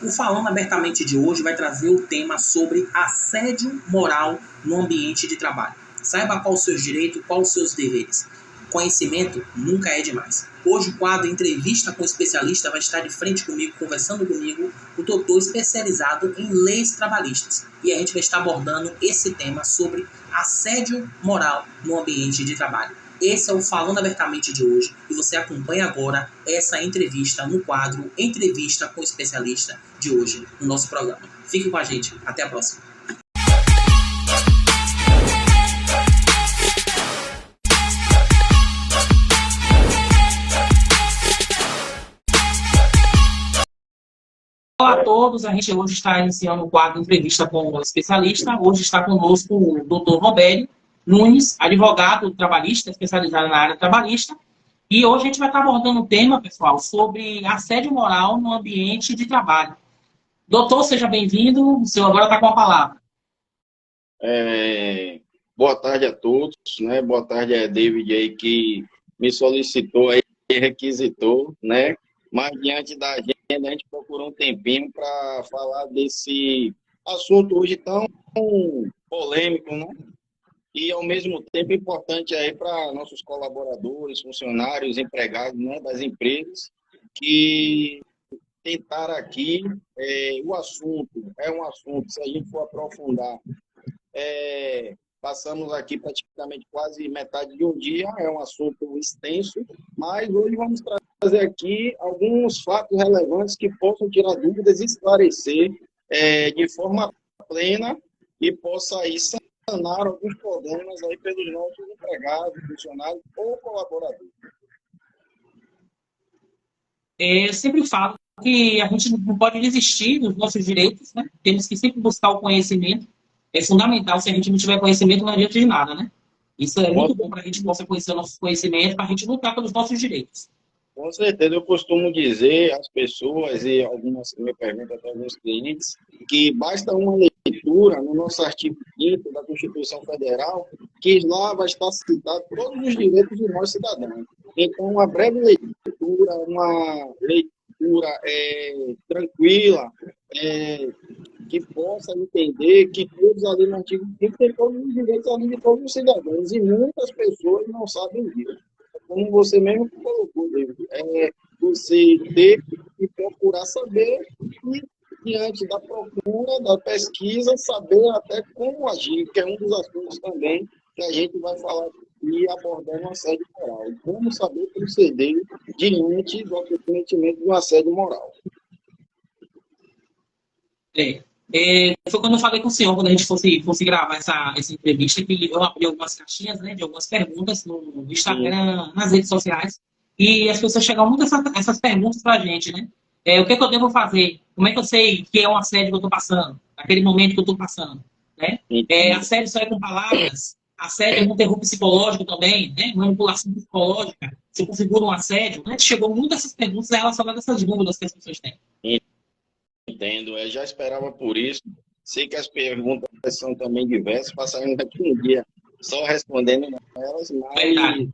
O Falando Abertamente de hoje vai trazer o tema sobre assédio moral no ambiente de trabalho. Saiba qual os seus direitos, quais os seus deveres. Conhecimento nunca é demais. Hoje o quadro Entrevista com o Especialista vai estar de frente comigo, conversando comigo, o doutor especializado em leis trabalhistas. E a gente vai estar abordando esse tema sobre assédio moral no ambiente de trabalho. Esse é o Falando Abertamente de hoje e você acompanha agora essa entrevista no quadro Entrevista com o Especialista de hoje no nosso programa. Fique com a gente. Até a próxima. Olá a todos, a gente hoje está iniciando o quadro Entrevista com o Especialista. Hoje está conosco o Dr. Robério Nunes, advogado trabalhista, especializado na área trabalhista. E hoje a gente vai estar abordando um tema, pessoal, sobre assédio moral no ambiente de trabalho. Doutor, seja bem-vindo. O senhor agora está com a palavra. Boa tarde a todos, né? Boa tarde a David aí que me solicitou aí, requisitou, né? Mas diante da agenda a gente procurou um tempinho para falar desse assunto hoje tão polêmico, né? E, ao mesmo tempo, importante aí para nossos colaboradores, funcionários, empregados, né, das empresas, que tentaram aqui o assunto. É um assunto, se a gente for aprofundar, passamos aqui praticamente quase metade de um dia, é um assunto extenso, mas hoje vamos trazer aqui alguns fatos relevantes que possam tirar dúvidas e esclarecer de forma plena e possa aí sanar alguns problemas aí pelos nossos empregados, funcionários ou colaboradores. Eu sempre falo que a gente não pode desistir dos nossos direitos, né? Temos que sempre buscar o conhecimento. É fundamental, se a gente não tiver conhecimento, não adianta de nada, né? Isso é muito bom para a gente possa conhecer o nosso conhecimento, para a gente lutar pelos nossos direitos. Com certeza, eu costumo dizer às pessoas, e algumas me perguntam até alguns clientes, que basta uma leitura no nosso artigo 5º da Constituição Federal, que lá vai estar citado todos os direitos dos nossos cidadãos. Então, uma breve leitura, uma leitura tranquila, que possa entender que todos ali no artigo 5º têm todos os direitos ali de todos os cidadãos, e muitas pessoas não sabem disso. Como você mesmo colocou, David, você ter que procurar saber e, diante da procura, da pesquisa, saber até como agir, que é um dos assuntos também que a gente vai falar e abordando o assédio moral. Como saber proceder diante do acometimento de um assédio moral. Foi quando eu falei com o senhor, quando a gente fosse gravar essa entrevista, que eu abri algumas caixinhas, né, de algumas perguntas no Instagram, nas redes sociais, e as pessoas chegam muito essas perguntas para a gente, né? O que é que eu devo fazer? Como é que eu sei que é um assédio que eu estou passando? Naquele momento que eu estou passando, né? Assédio só é com palavras? Assédio é com terror psicológico também, né? Manipulação psicológica? Se configura um assédio? Né? Chegou muitas essas perguntas relacionadas a essas dúvidas que as pessoas têm. Entendo, eu já esperava por isso. Sei que as perguntas são também diversas, passaremos aqui um dia só respondendo elas, mas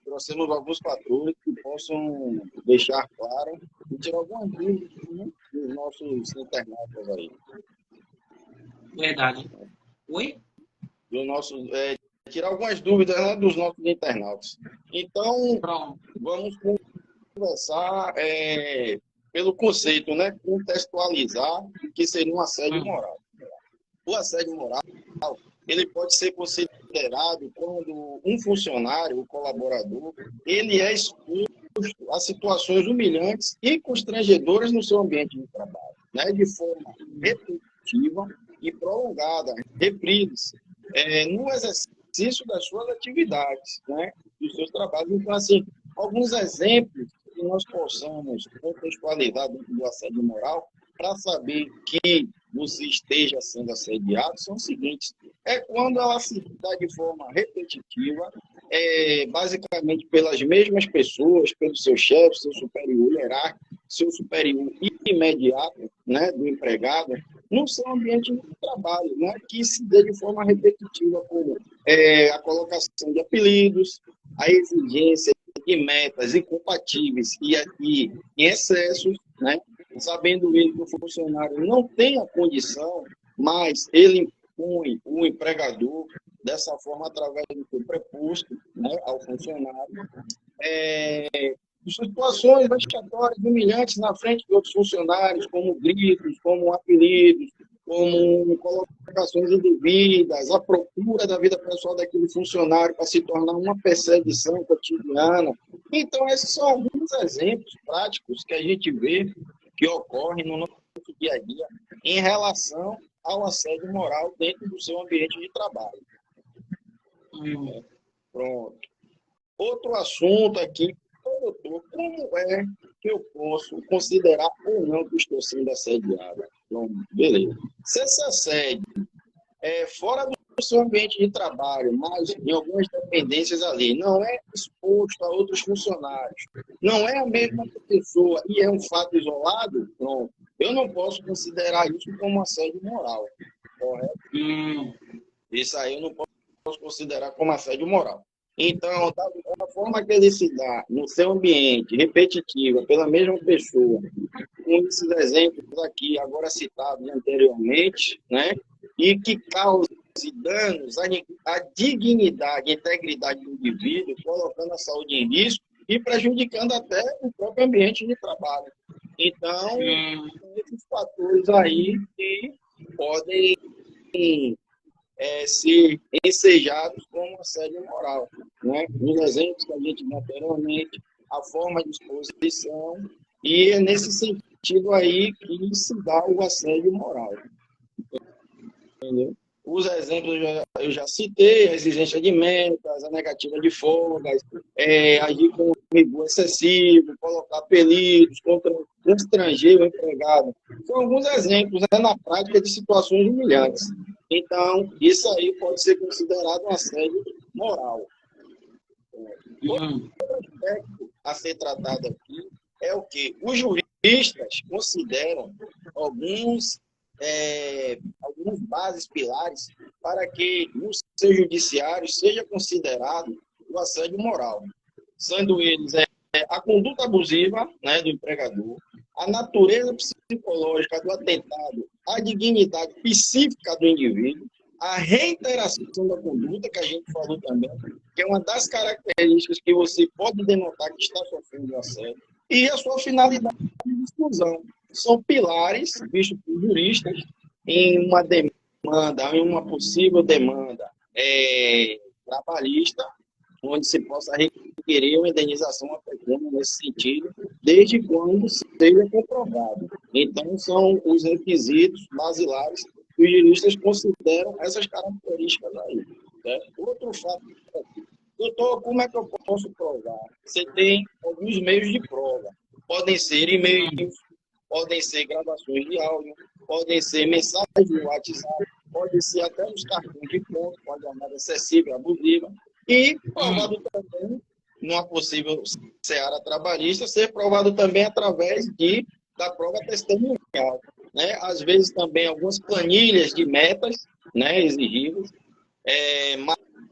trouxemos alguns fatores que possam deixar claro e tirar algumas dúvidas, né, dos nossos internautas aí. Verdade. Oi? Tirar algumas dúvidas, né, dos nossos internautas. Então, Pronto. Vamos conversar pelo conceito, né? Contextualizar o que seria um assédio moral. O assédio moral, ele pode ser considerado quando um funcionário, um colaborador, ele é exposto a situações humilhantes e constrangedoras no seu ambiente de trabalho, né? De forma repetitiva e prolongada, reprises, no exercício das suas atividades, né? Dos seus trabalhos. Então, assim, alguns exemplos que nós possamos contextualizar dentro do assédio moral para saber que você esteja sendo assediado são os seguintes. Quando ela se dá de forma repetitiva, basicamente pelas mesmas pessoas, pelo seu chefe, seu superior hierárquico, seu superior imediato, né, do empregado, no seu ambiente de trabalho, né, que se dê de forma repetitiva, como a colocação de apelidos, a exigência de metas incompatíveis e em excessos, né? Sabendo ele que o funcionário não tem a condição, mas ele impõe o empregador dessa forma através do seu preposto, né, ao funcionário, situações vexatórias, humilhantes na frente de outros funcionários, como gritos, como apelidos, como colocações indevidas, a procura da vida pessoal daquele funcionário para se tornar uma perseguição cotidiana. Então, esses são alguns exemplos práticos que a gente vê que ocorrem no nosso dia a dia em relação ao assédio moral dentro do seu ambiente de trabalho. Pronto. Outro assunto aqui, doutor, como é que eu posso considerar ou não que estou sendo assediado? Então, beleza. Se esse assédio é fora do seu ambiente de trabalho, mas em algumas dependências ali, não é exposto a outros funcionários, não é a mesma pessoa e é um fato isolado, pronto. Eu não posso considerar isso como assédio moral, correto? Isso aí eu não posso considerar como assédio moral. Então, da forma que ele se dá no seu ambiente, repetitiva, pela mesma pessoa, com esses exemplos aqui, agora citados anteriormente, né, e que cause danos à dignidade, à integridade do indivíduo, colocando a saúde em risco e prejudicando até o próprio ambiente de trabalho. Então, esses fatores aí que podem ser ensejados como assédio moral, né? Os exemplos que a gente deu anteriormente, a forma de exposição, e é nesse sentido aí que se dá o assédio moral. Entendeu? Os exemplos eu já citei, a exigência de metas, a negativa de folgas, agir com rigor excessivo, colocar apelidos, constranger o empregado. São alguns exemplos, né, na prática, de situações humilhantes. Então, isso aí pode ser considerado um assédio moral. Outro aspecto a ser tratado aqui é o que os juristas consideram algumas bases pilares para que no seu judiciário seja considerado o assédio moral, sendo eles a conduta abusiva, né, do empregador, a natureza psicológica do atentado à dignidade psíquica do indivíduo, a reiteração da conduta, que a gente falou também, que é uma das características que você pode denotar que está sofrendo assédio, e a sua finalidade de exclusão. São pilares vistos por juristas em uma demanda, em uma possível demanda trabalhista, onde se possa requerer uma indenização à pecúnia nesse sentido, desde quando seja comprovado. Então, são os requisitos basilares que os juristas consideram essas características aí. Certo? Outro fato, doutor, como é que eu posso provar? Você tem alguns meios de prova. Podem ser e-mails, podem ser gravações de áudio, podem ser mensagens no WhatsApp, podem ser até os cartões de ponto, pode ser nada excessiva, abusiva, e provado também, numa possível seara trabalhista, ser provado também através da prova testemunhal. Né? Às vezes também algumas planilhas de metas, né, exigíveis,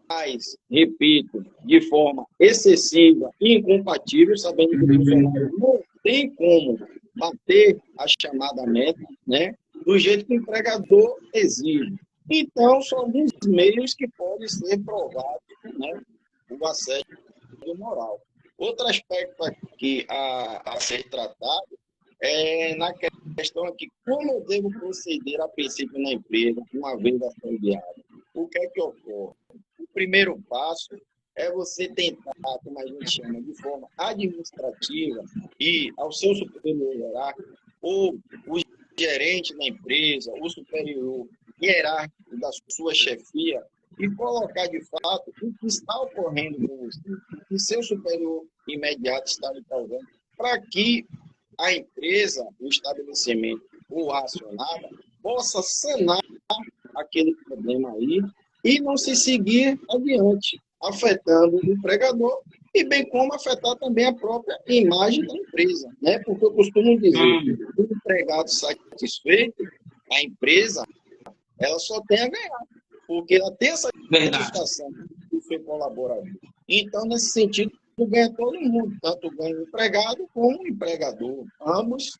mas, repito, de forma excessiva e incompatível, sabendo que o funcionário não tem como bater a chamada meta, né, do jeito que o empregador exige. Então, são alguns meios que podem ser provados, né, o assédio moral. Outro aspecto aqui a ser tratado é na questão aqui, como eu devo proceder a princípio na empresa, uma vez assediado? O que é que ocorre? O primeiro passo é você tentar, como a gente chama, de forma administrativa, e ao seu superior hierárquico, ou o gerente da empresa, o superior hierárquico da sua chefia, e colocar de fato o que está ocorrendo com você, o que seu superior imediato está lhe causando, para que a empresa, o estabelecimento ou a acionada possa sanar aquele problema aí e não se seguir adiante, afetando o empregador e bem como afetar também a própria imagem da empresa, né? Porque eu costumo dizer que o empregado satisfeito, a empresa, ela só tem a ganhar, porque ela tem essa satisfação do seu colaborador. Então, nesse sentido, ganha todo mundo, tanto ganha o empregado como o empregador. Ambos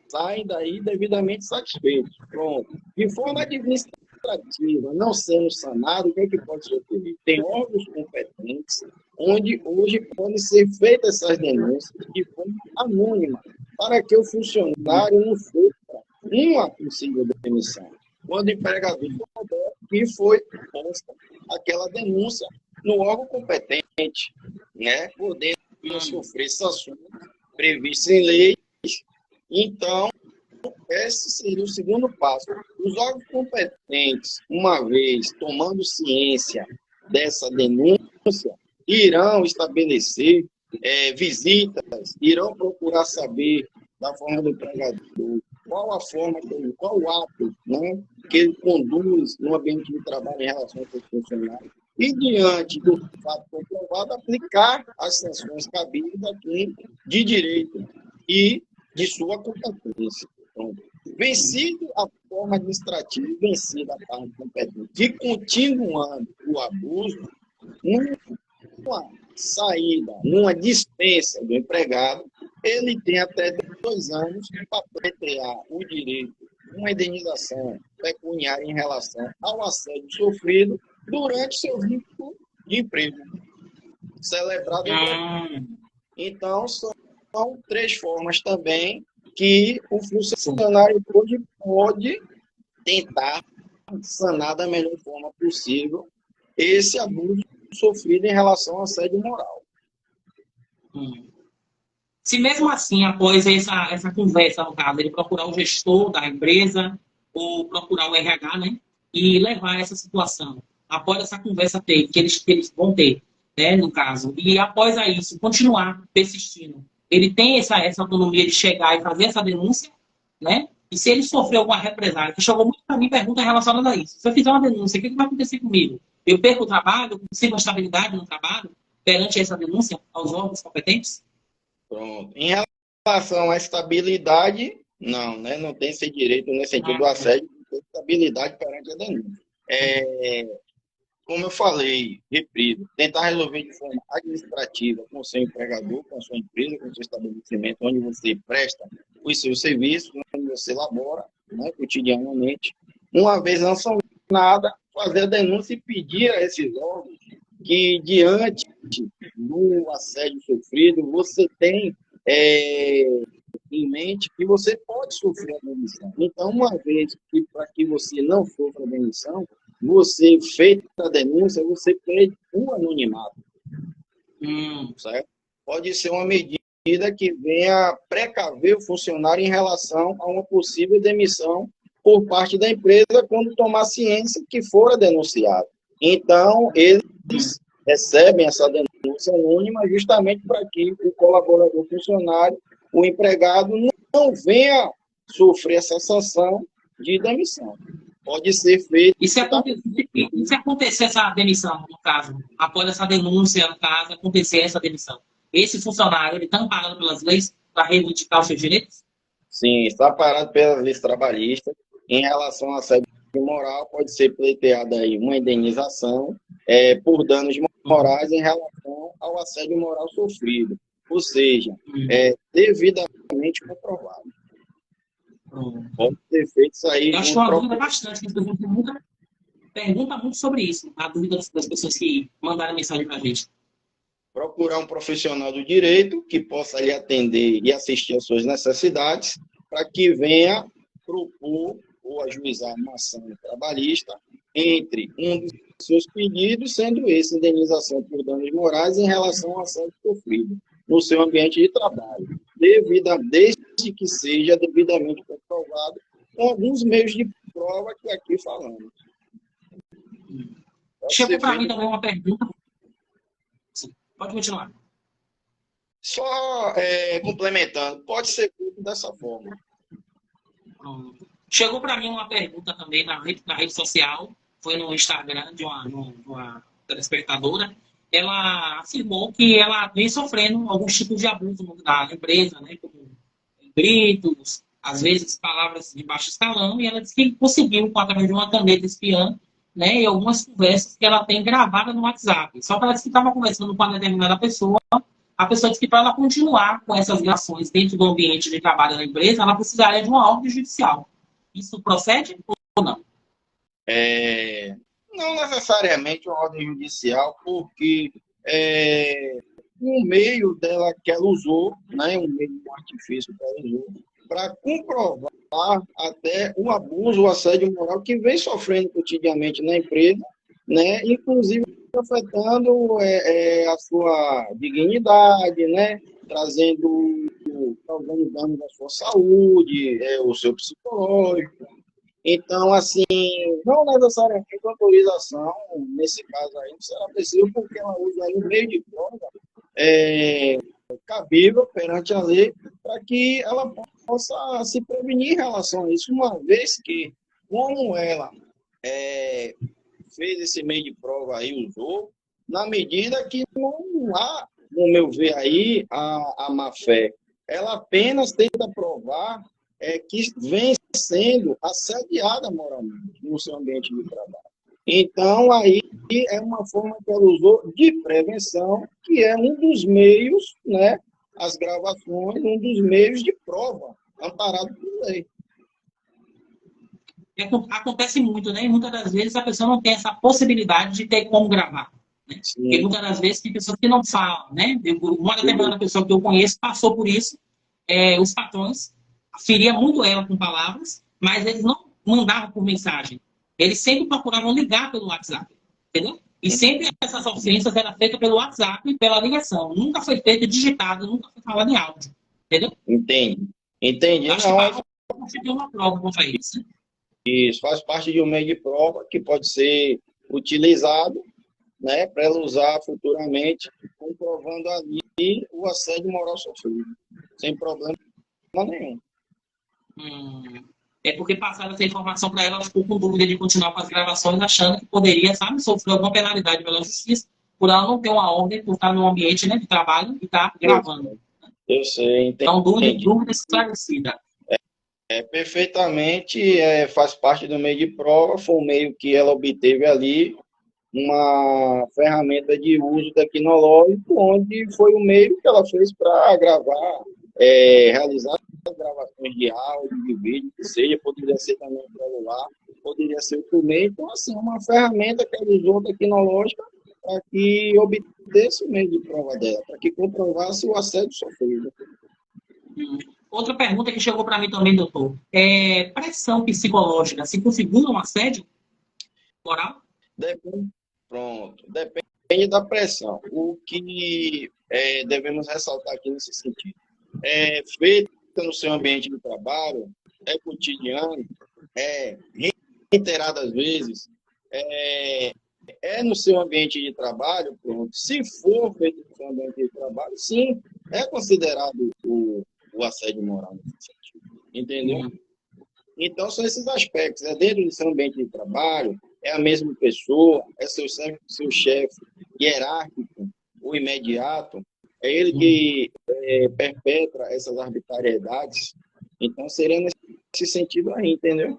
saem daí devidamente satisfeitos. Pronto. De forma administrativa, não sendo sanado, o que é que pode ser feito? Tem órgãos competentes, onde hoje podem ser feitas essas denúncias de forma anônima, para que o funcionário não sofra uma possível demissão. Quando o empregador souber que foi posta aquela denúncia no órgão competente, né, podendo sofrer sanções previstas em lei. Então, esse seria o segundo passo. Os órgãos competentes, uma vez tomando ciência dessa denúncia, irão estabelecer visitas, irão procurar saber da forma do empregador qual a forma, qual o ato, né, que ele conduz no ambiente de trabalho em relação ao seu funcionário. E, diante do fato comprovado, aplicar as sanções cabíveis a quem de direito e de sua competência. Então, vencido a forma administrativa e vencida a parte competente, de continuando o abuso, numa saída, numa dispensa do empregado, ele tem até 2 anos para pleitear o direito, uma indenização pecuniária em relação ao assédio sofrido durante seu vínculo de emprego, celebrado em Então, são 3 formas também que o funcionário hoje pode tentar sanar da melhor forma possível esse abuso sofrido em relação ao assédio moral. Se mesmo assim, após essa conversa, no caso, ele procurar o gestor da empresa ou procurar o RH, né, e levar essa situação, após essa conversa que eles vão ter, né, no caso, e após isso, continuar persistindo, ele tem essa autonomia de chegar e fazer essa denúncia, né? E se ele sofreu alguma represália, que chegou muito para mim pergunta relacionada a isso. Se eu fizer uma denúncia, o que vai acontecer comigo? Eu perco o trabalho, consigo uma estabilidade no trabalho perante essa denúncia aos órgãos competentes? Pronto. Em relação à estabilidade, não, né? Não tem esse direito nesse sentido do assédio, tem estabilidade perante a denúncia. Como eu falei, repito, tentar resolver de forma administrativa com o seu empregador, com a sua empresa, com o seu estabelecimento, onde você presta os seus serviços, onde você labora, né, cotidianamente. Uma vez sancionada, fazer a denúncia e pedir a esses órgãos que, diante do assédio sofrido, você tem em mente que você pode sofrer a demissão. Então, uma vez que, para que você não sofra a demissão, você, feita a denúncia, você pede um anonimato. Certo? Pode ser uma medida que venha precaver o funcionário em relação a uma possível demissão por parte da empresa quando tomar ciência que fora denunciado. Então, eles recebem essa denúncia anônima justamente para que o colaborador funcionário, o empregado, não venha sofrer essa sanção de demissão. Pode ser feito. E se acontecer essa demissão, no caso, após essa denúncia, no caso, acontecer essa demissão, esse funcionário, ele está amparado pelas leis para reivindicar os seus direitos? Sim, está amparado pelas leis trabalhistas. Em relação ao assédio moral, pode ser pleiteada aí uma indenização por danos morais em relação ao assédio moral sofrido, ou seja, devidamente comprovado. Pode ter feito isso aí. Eu acho uma dúvida bastante, muita pergunta muito sobre isso, a dúvida das pessoas que mandaram mensagem para a gente. Procurar um profissional do direito que possa lhe atender e assistir às suas necessidades, para que venha propor ou ajuizar uma ação trabalhista entre um dos seus pedidos, sendo esse indenização por danos morais em relação ao assédio sofrido no seu ambiente de trabalho, desde que seja devidamente comprovado com alguns meios de prova que aqui falamos. Chegou para mim também uma pergunta. Sim, pode continuar. Só complementando, pode ser feito dessa forma. Chegou para mim uma pergunta também na rede social, foi no Instagram de uma telespectadora. Ela afirmou que ela vem sofrendo alguns tipos de abuso da empresa, né, como gritos, às vezes palavras de baixo escalão, e ela disse que conseguiu, através de uma caneta espiã, né, e algumas conversas que ela tem gravadas no WhatsApp. Só que ela disse que estava conversando com uma determinada pessoa, a pessoa disse que para ela continuar com essas gravações dentro do ambiente de trabalho da empresa, ela precisaria de uma ordem judicial. Isso procede ou não? Não necessariamente uma ordem judicial, porque o meio dela que ela usou, né, um meio de artifício que ela usou, para comprovar até o abuso, o assédio moral que vem sofrendo cotidianamente na empresa, né, inclusive afetando a sua dignidade, né, trazendo, causando dano à sua saúde, o seu psicológico. Então, assim, não necessariamente autorização, nesse caso aí, não será preciso, porque ela usa aí um meio de prova cabível perante a lei para que ela possa se prevenir em relação a isso, uma vez que, como ela fez esse meio de prova aí, usou, na medida que não há, no meu ver aí, a má-fé. Ela apenas tenta provar que vem sendo assediada moralmente no seu ambiente de trabalho. Então, aí é uma forma que ela usou de prevenção, que é um dos meios, né, as gravações, um dos meios de prova, amparado por lei. Acontece muito, né? E muitas das vezes a pessoa não tem essa possibilidade de ter como gravar. Né? Porque muitas das vezes tem pessoas que não falam, né? Uma determinada pessoa que eu conheço passou por isso, os patrões feriam muito ela com palavras, mas eles não mandavam por mensagem. Eles sempre procuravam ligar pelo WhatsApp, entendeu? E sempre essas ofensas eram feitas pelo WhatsApp e pela ligação. Nunca foi feito digitado, nunca foi falado em áudio, entendeu? Entendi. Acho que constitui uma prova contra isso, né? Isso faz parte de um meio de prova que pode ser utilizado, né, para ela usar futuramente, comprovando ali o assédio moral sofrido, sem problema nenhum. É porque passaram essa informação para ela, ela ficou com dúvida de continuar com as gravações, achando que poderia, sabe, sofrer alguma penalidade pela justiça, por ela não ter uma ordem, por estar no ambiente, né, de trabalho e estar gravando. Eu sei, entendi. Então, dúvida esclarecida. Perfeitamente, faz parte do meio de prova, foi um meio que ela obteve ali, uma ferramenta de uso tecnológico, onde foi o meio que ela fez para gravar, realizar gravações de áudio, de vídeo, que seja, poderia ser também um celular, poderia ser outro meio. Então, assim, uma ferramenta que ela usou tecnológica para que obtesse o meio de prova dela, para que comprovasse o assédio sofrido. Outra pergunta que chegou para mim também, doutor. Pressão psicológica se configura um assédio moral? Depende da pressão. O que devemos ressaltar aqui nesse sentido. Feita no seu ambiente de trabalho, cotidiano, reiteradas vezes, no seu ambiente de trabalho, pronto. Se for feito no seu ambiente de trabalho, sim, é considerado o assédio moral nesse sentido. Entendeu? Então, são esses aspectos. Dentro do seu ambiente de trabalho, é a mesma pessoa, é seu chefe hierárquico, o imediato, é ele que perpetra essas arbitrariedades. Então, seria nesse sentido aí, entendeu?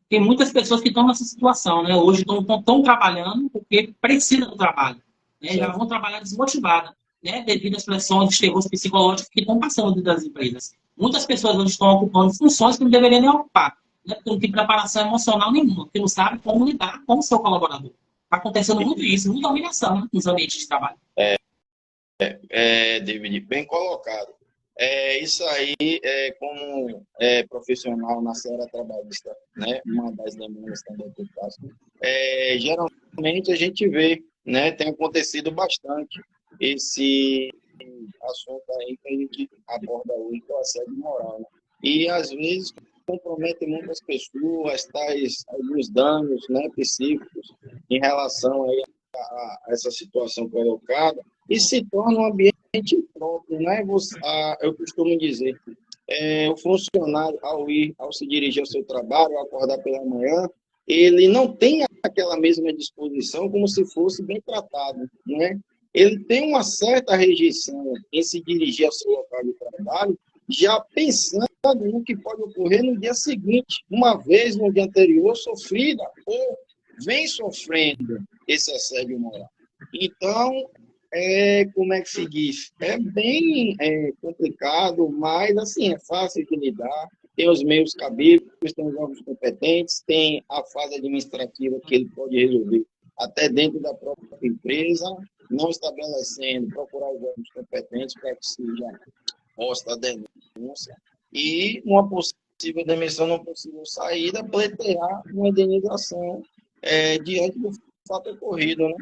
Tem muitas pessoas que estão nessa situação, né? Hoje estão trabalhando porque precisam do trabalho. Né? Já vão trabalhar desmotivadas, né? Devido às pressões, os terrores psicológicos que estão passando dentro das empresas. Muitas pessoas hoje estão ocupando funções que não deveriam nem ocupar, né? Porque não tem preparação emocional nenhuma, porque não sabe como lidar com o seu colaborador. Está acontecendo muito isso, muita humilhação, né? Nos ambientes de trabalho. David, bem colocado. Isso aí, como profissional na seara trabalhista, né, uma das demandas também que eu faço, geralmente a gente vê, né, tem acontecido bastante esse assunto aí que a gente aborda hoje, que é o assédio moral. Né? E, às vezes, compromete muitas pessoas, alguns danos, né, psíquicos em relação aí a essa situação colocada, e se torna um ambiente próprio, né? Eu costumo dizer, o funcionário, ao se dirigir ao seu trabalho, ao acordar pela manhã, ele não tem aquela mesma disposição como se fosse bem tratado, né? Ele tem uma certa rejeição em se dirigir ao seu local de trabalho, já pensando um que pode ocorrer no dia seguinte, uma vez no dia anterior sofrida ou vem sofrendo esse assédio moral. Então, como é que se diz? É bem complicado, mas assim, é fácil de lidar. Tem os meios cabíveis, tem os órgãos competentes, tem a fase administrativa que ele pode resolver até dentro da própria empresa, não estabelecendo, procurar os órgãos competentes para que seja posta a denúncia. E uma possível demissão, uma possível saída, pleitear uma indenização diante do fato ocorrido, né?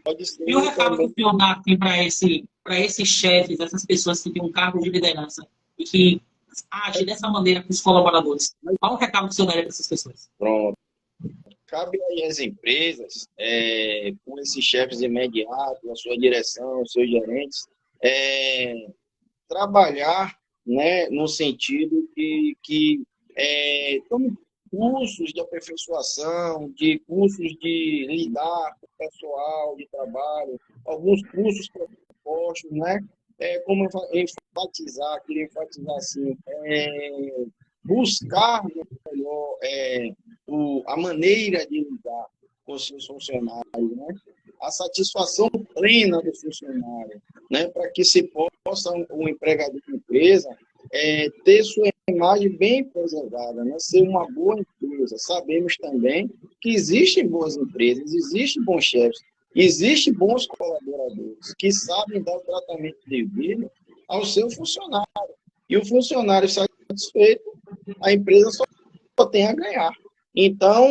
Pode ser. E o recado que o senhor dá assim, para esses chefes, essas pessoas que têm um cargo de liderança e que agem dessa maneira com os colaboradores? Qual o recado que o senhor daria para essas pessoas? Pronto. Cabe aí às empresas, com esses chefes imediatos, a sua direção, os seus gerentes, trabalhar, né, no sentido que tome cursos de aperfeiçoação, de cursos de lidar com o pessoal de trabalho, alguns cursos propostos, né? Como enfatizar, queria enfatizar assim, buscar melhor a maneira de lidar com os seus funcionários, né? A satisfação plena do funcionário, né? Para que se possa o empregador de empresa ter sua imagem bem preservada, né? Ser uma boa empresa. Sabemos também que existem boas empresas, existem bons chefes, existem bons colaboradores que sabem dar o tratamento devido ao seu funcionário. E o funcionário satisfeito, a empresa só tem a ganhar. Então,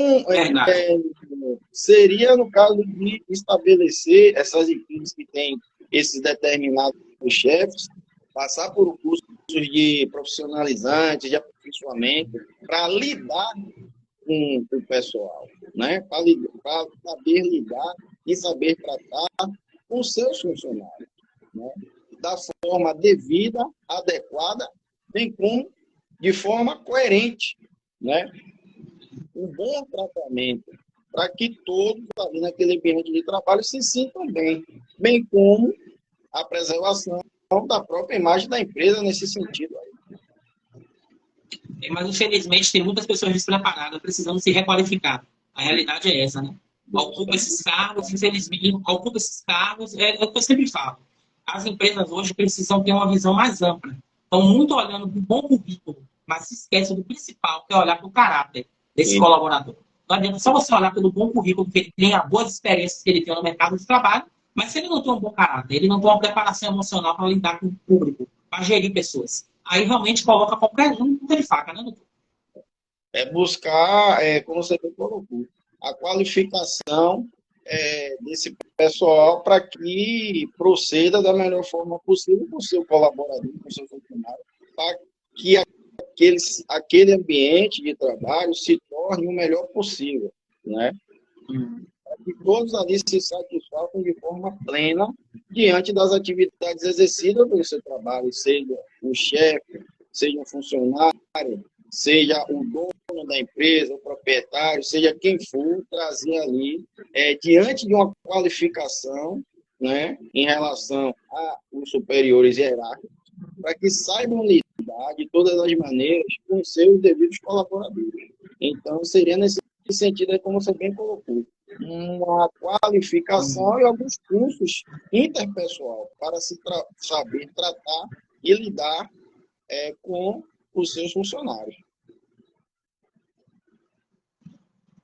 seria no caso de estabelecer essas equipes que têm esses determinados chefes, passar por cursos de profissionalizantes, de aperfeiçoamento, para lidar com o pessoal, né? Para saber lidar e saber tratar com os seus funcionários, né? Da forma devida, adequada, bem como de forma coerente, né? Um bom tratamento para que todos ali naquele ambiente de trabalho se sintam bem como a preservação da própria imagem da empresa nesse sentido. Mas, infelizmente, tem muitas pessoas despreparadas precisando se requalificar. A realidade é essa, né? Ocupa esses cargos, infelizmente, ocupa esses cargos, é o que eu sempre falo. As empresas hoje precisam ter uma visão mais ampla. Estão muito olhando para o bom currículo, mas se esquecem do principal, que é olhar para o caráter desse colaborador. Não adianta só você olhar pelo bom currículo, que ele tem as boas experiências que ele tem no mercado de trabalho, mas se ele não tem um bom caráter, ele não tem uma preparação emocional para lidar com o público, para gerir pessoas, aí realmente coloca qualquer um de faca, né, doutor? Buscar, como você colocou, a qualificação desse pessoal para que proceda da melhor forma possível com o seu colaborador, com o seu funcionário, para que aquele ambiente de trabalho se torne o melhor possível, né? Para que todos ali se satisfaçam de forma plena diante das atividades exercidas pelo seu trabalho, seja o chefe, seja o funcionário, seja o dono da empresa, o proprietário, seja quem for, trazer ali, diante de uma qualificação, né, em relação aos superiores hierárquicos, para que saibam lidar de todas as maneiras com seus devidos colaboradores. Então, seria nesse sentido, como você bem colocou, uma qualificação e alguns cursos interpessoal para saber tratar e lidar com os seus funcionários.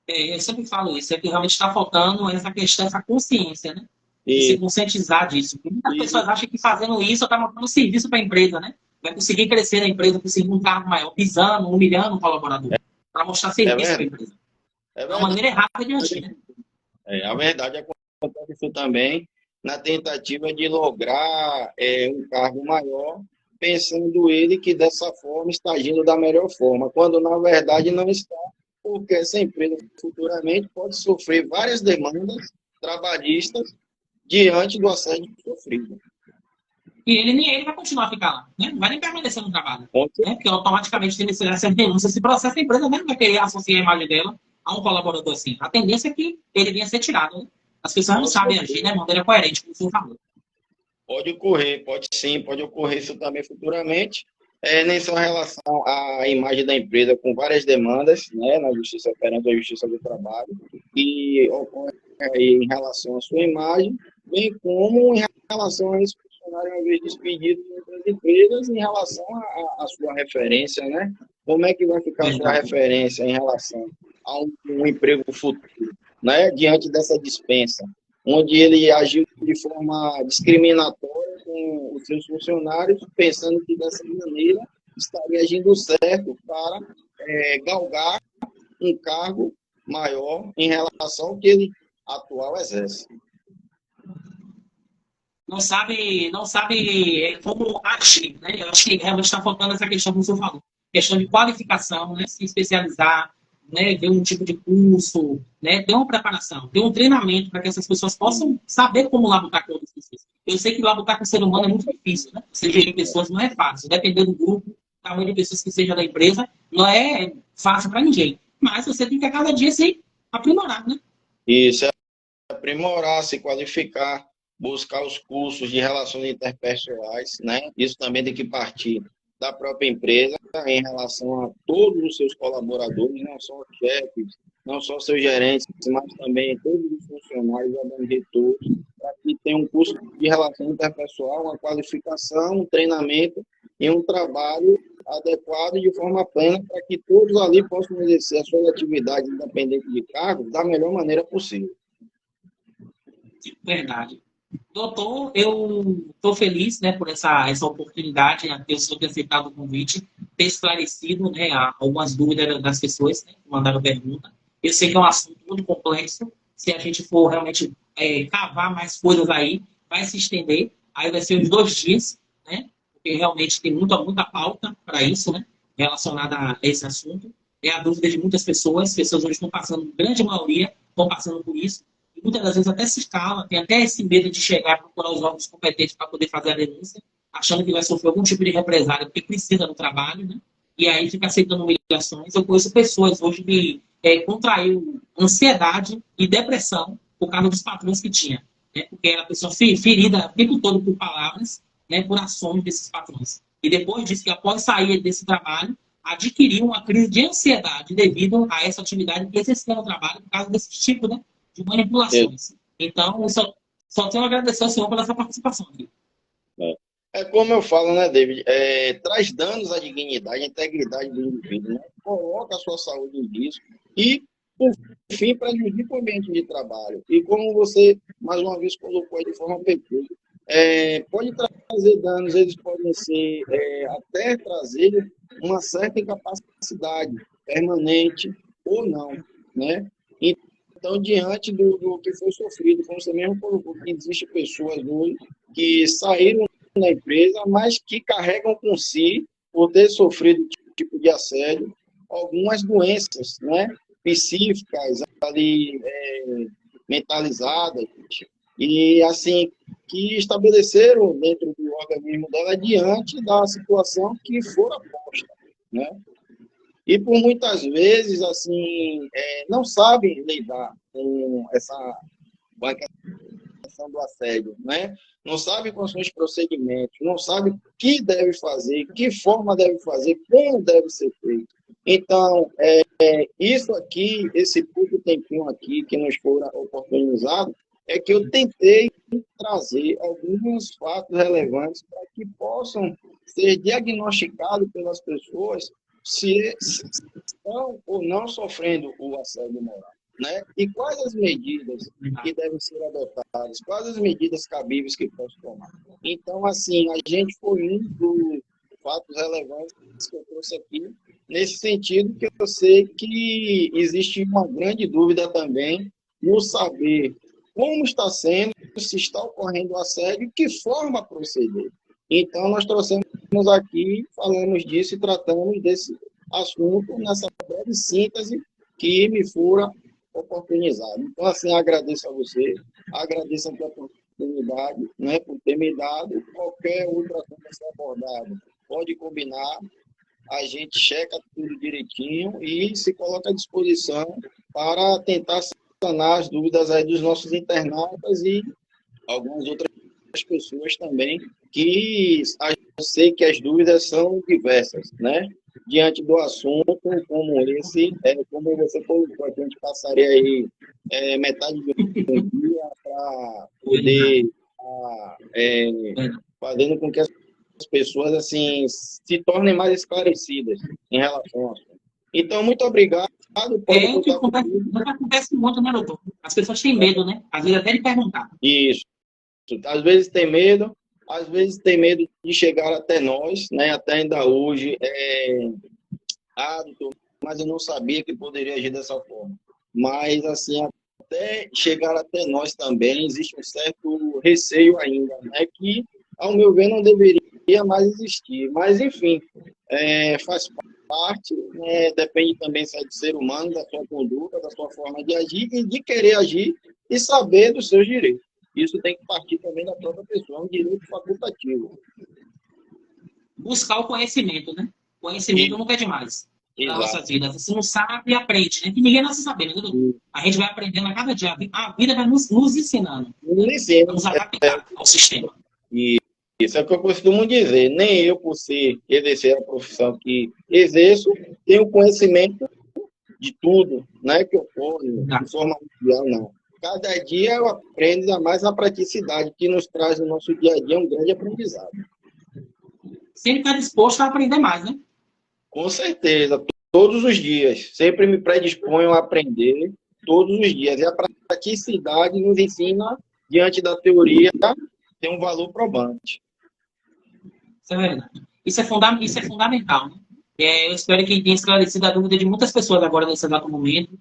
Eu sempre falo isso, é que realmente está faltando essa questão, essa consciência, né? E se conscientizar disso. Muitas pessoas acham que fazendo isso está mostrando serviço para a empresa, né? Vai conseguir crescer na empresa, conseguir um cargo maior, pisando, humilhando o colaborador, para mostrar serviço para a empresa. É uma maneira errada de agir, né? A verdade acontece também na tentativa de lograr um cargo maior, pensando ele que dessa forma está agindo da melhor forma, quando na verdade não está, porque essa empresa futuramente pode sofrer várias demandas trabalhistas diante do assédio sofrido. E ele vai continuar a ficar lá, né? Não vai nem permanecer no trabalho, né? Porque automaticamente tem essa denúncia, esse processo, a empresa mesmo vai querer associar a imagem dela a um colaborador assim. A tendência é que ele venha a ser tirado, né? As pessoas não sabem agir, né? De maneira coerente, como o senhor falou. Pode ocorrer, pode sim, pode ocorrer isso também futuramente. Nem só em relação à imagem da empresa, com várias demandas, né, na justiça, perante a Justiça do Trabalho, e ocorre aí em relação à sua imagem, bem como em relação a esse funcionário, uma vez despedido de outras empresas, em relação à sua referência, né? Como é que vai ficar a sua Verdade. referência em relação a um emprego futuro, né, diante dessa dispensa, onde ele agiu de forma discriminatória com os seus funcionários, pensando que dessa maneira estaria agindo certo para galgar um cargo maior em relação ao que ele atual exerce. Não sabe como agir, né? Eu acho que realmente está faltando essa questão que você falou. Questão de qualificação, né? Se especializar, né? Ter um tipo de curso, né? Ter uma preparação, ter um treinamento para que essas pessoas possam saber como labutar com outras pessoas. Eu sei que labutar com o ser humano é muito difícil, né? Você gerir pessoas não é fácil. Dependendo do grupo, tamanho de pessoas que seja da empresa, não é fácil para ninguém. Mas você tem que a cada dia se aprimorar, né? Isso é aprimorar, se qualificar, buscar os cursos de relações interpessoais, né? Isso também tem que partir da própria empresa em relação a todos os seus colaboradores, não só os chefes, não só os seus gerentes, mas também todos os funcionários, abranger todos, para que tenha um curso de relação interpessoal, uma qualificação, um treinamento e um trabalho adequado de forma plena para que todos ali possam exercer as suas atividades independente de cargo da melhor maneira possível. Verdade. Doutor, eu estou feliz, né, por essa oportunidade, né, ter o senhor ter aceitado o convite, ter esclarecido, né, algumas dúvidas das pessoas, né, que mandaram pergunta. Eu sei que é um assunto muito complexo. Se a gente for realmente cavar mais coisas aí, vai se estender. Aí vai ser uns 2 dias, né, porque realmente tem muita pauta para isso, né, relacionada a esse assunto. É a dúvida de muitas pessoas. As pessoas hoje estão passando, grande maioria, estão passando por isso. E muitas das vezes até se escala, tem até esse medo de chegar e procurar os órgãos competentes para poder fazer a denúncia, achando que vai sofrer algum tipo de represália, porque precisa do trabalho, né? E aí fica aceitando humilhações. Eu conheço pessoas hoje que contraiu ansiedade e depressão por causa dos patrões que tinha, né? Porque era a pessoa ferida o tempo todo por palavras, né? Por ações desses patrões. E depois disse que após sair desse trabalho, adquiriu uma crise de ansiedade devido a essa atividade que exercia no trabalho por causa desse tipo, né, de manipulações. Então, eu só tenho a agradecer ao senhor pela essa participação aqui. É como eu falo, né, David? Traz danos à dignidade, à integridade do indivíduo, né? Coloca a sua saúde em risco e, por fim, prejudica o ambiente de trabalho. E como você, mais uma vez, colocou aí de forma perfeita, pode trazer danos, eles podem ser, até trazer uma certa incapacidade permanente ou não, né? Então, diante do que foi sofrido, como você mesmo colocou, que existem pessoas hoje que saíram da empresa, mas que carregam com si, por ter sofrido tipo de assédio, algumas doenças, né, psíquicas, ali, mentalizadas, e assim, que estabeleceram dentro do organismo dela diante da situação que fora posta, né? E por muitas vezes, assim, não sabem lidar com com a questão do assédio, né? Não sabem quais são os procedimentos, não sabem o que deve fazer, que forma deve fazer, como deve ser feito. Então, isso aqui, esse pouco tempinho aqui que nos foi oportunizado, é que eu tentei trazer alguns fatos relevantes para que possam ser diagnosticados pelas pessoas se estão ou não sofrendo o assédio moral, né? E quais as medidas que devem ser adotadas, quais as medidas cabíveis que posso tomar. Então, assim, a gente foi um dos fatos relevantes que eu trouxe aqui, nesse sentido que eu sei que existe uma grande dúvida também no saber como está sendo, se está ocorrendo o assédio, que forma proceder. Então, nós trouxemos aqui, falamos disso e tratamos desse assunto nessa breve síntese que me fora oportunizado. Então, assim, agradeço a você, agradeço a tua oportunidade, né, por ter me dado. Qualquer outro assunto a ser abordado, pode combinar, a gente checa tudo direitinho e se coloca à disposição para tentar sanar as dúvidas aí dos nossos internautas e algumas outras pessoas também que sei que as dúvidas são diversas, né? Diante do assunto como esse, como você colocou, a gente passaria aí metade do dia para poder fazendo com que as pessoas assim se tornem mais esclarecidas em relação ao assunto. Então, muito obrigado. Pode O que contar comigo. acontece muito, né, doutor? As pessoas têm medo, né? Às vezes até de perguntar. Isso. Às vezes tem medo, às vezes tem medo de chegar até nós, né? Até ainda hoje, doutor, mas eu não sabia que poderia agir dessa forma. Mas, assim, até chegar até nós também, existe um certo receio ainda, né? Que, ao meu ver, não deveria mais existir. Mas, enfim, faz parte, né? Depende também se é do ser humano, da sua conduta, da sua forma de agir e de querer agir e saber dos seus direitos. Isso tem que partir também da própria pessoa, é um direito facultativo. Buscar o conhecimento, né? Conhecimento nunca é demais na nossa Exato. vida. Você não sabe, aprende, né? Que ninguém nasce sabendo, né, doutor? A gente vai aprendendo a cada dia. A vida vai nos ensinando. Vamos adaptar ao sistema. E isso é o que eu costumo dizer. Nem eu, por exercer a profissão que exerço, tenho conhecimento de tudo, né, que ocorre de forma mundial, não. Cada dia eu aprendo ainda mais na praticidade que nos traz no nosso dia a dia um grande aprendizado. Sempre está disposto a aprender mais, né? Com certeza, todos os dias. Sempre me predisponho a aprender todos os dias. E a praticidade nos ensina, diante da teoria, tem um valor probante. Isso é verdade. Isso é fundamental, né? Eu espero que tenha esclarecido a dúvida de muitas pessoas agora nesse exato momento.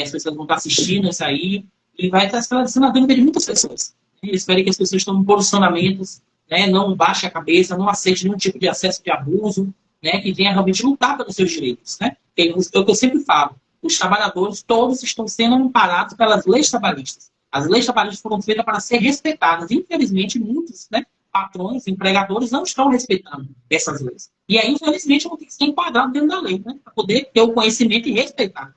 As pessoas vão estar assistindo isso aí e vai estar esclarecendo a dúvida de muitas pessoas. Eu espero que as pessoas tomem posicionamentos, né? Não baixem a cabeça, não aceitem nenhum tipo de acesso de abuso, né? Que venha realmente lutar pelos seus direitos, né? É o que eu sempre falo. Os trabalhadores todos estão sendo amparados pelas leis trabalhistas. As leis trabalhistas foram feitas para ser respeitadas. Infelizmente, muitos, né, patrões, empregadores não estão respeitando essas leis. E aí, infelizmente, vão ter que ser enquadrados dentro da lei, né? Para poder ter o conhecimento e respeitar.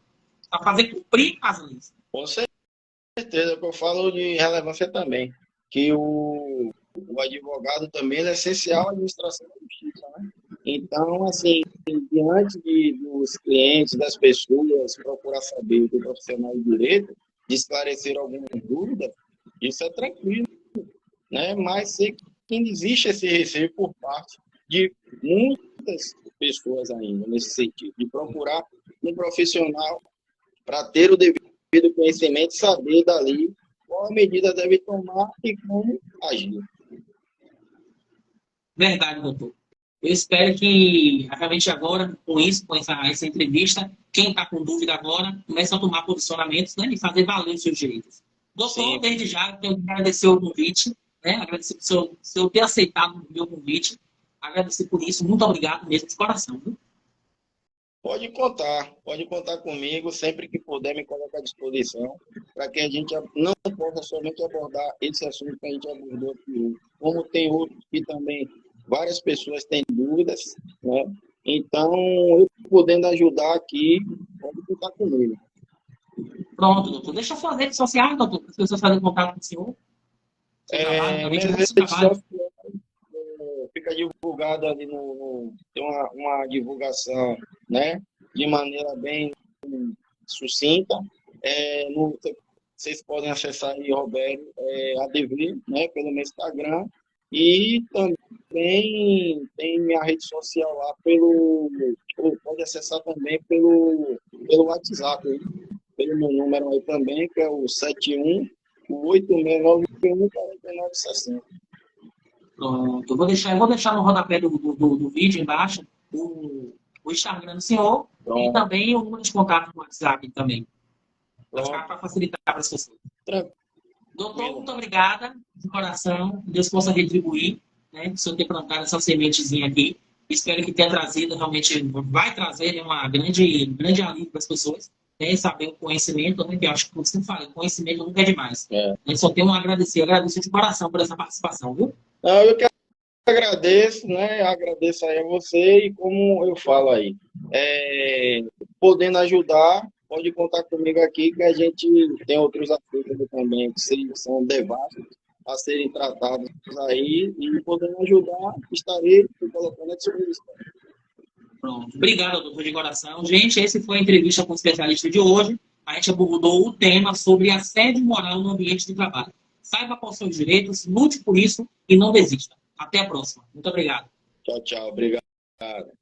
Para fazer cumprir as leis. Com certeza, que eu falo de relevância também. Que o advogado também é essencial à administração da justiça, né? Então, assim, diante dos clientes, das pessoas, procurar saber do profissional de direito, de esclarecer alguma dúvida, isso é tranquilo, né? Mas sei que existe esse receio por parte de muitas pessoas ainda, nesse sentido, de procurar um profissional para ter o devido conhecimento e saber dali qual medida deve tomar e como agir. Verdade, doutor. Eu espero que, realmente agora, com isso, com essa entrevista, quem está com dúvida agora, comece a tomar posicionamentos, né, e fazer valer os seus direitos. Doutor, Sim. desde já, eu tenho que agradecer o convite, né, agradecer por seu ter aceitado o meu convite, agradecer por isso, muito obrigado mesmo, de coração. Viu? Pode contar comigo, sempre que puder me colocar à disposição, para que a gente não possa somente abordar esse assunto que a gente abordou aqui, como tem outros que também várias pessoas têm dúvidas, né? Então, eu podendo ajudar aqui, pode contar comigo. Pronto, doutor. Deixa suas redes sociais, doutor, para as pessoas fazerem contato com o senhor. Seu trabalho, também Minhas divulga seu redes trabalho. sociais fica divulgado ali tem uma divulgação, né? De maneira bem sucinta. Vocês podem acessar aí, Roberto, ADV, né? Pelo meu Instagram. E também tem minha rede social lá pode acessar também pelo WhatsApp, hein? Pelo meu número aí também, que é o 71-8691-4960. Pronto. Eu vou deixar no rodapé do vídeo embaixo o Instagram do senhor. Pronto. E também o número de contato do WhatsApp também. Para facilitar para as pessoas. Tranquilo. Doutor, muito obrigada, de coração. Deus possa retribuir, né? O senhor ter plantado essa sementezinha aqui. Espero que tenha trazido, realmente, vai trazer, né, uma grande alívio para as pessoas. Né? Saber o conhecimento, né? Que eu acho que, como você fala, o conhecimento nunca é demais. Só tenho a agradecer. Eu agradeço de coração por essa participação, viu? Não, eu que agradeço, né? Agradeço aí a você e como eu falo aí, podendo ajudar, pode contar comigo aqui que a gente tem outros assuntos também que são devassos. a serem tratados aí e podendo ajudar, estarei me colocando à disposição. Pronto. Obrigado, doutor, de coração. Gente, esse foi a entrevista com o especialista de hoje. A gente abordou o tema sobre assédio moral no ambiente de trabalho. Saiba quais são os direitos, lute por isso e não desista. Até a próxima. Muito obrigado. Tchau, tchau. Obrigado.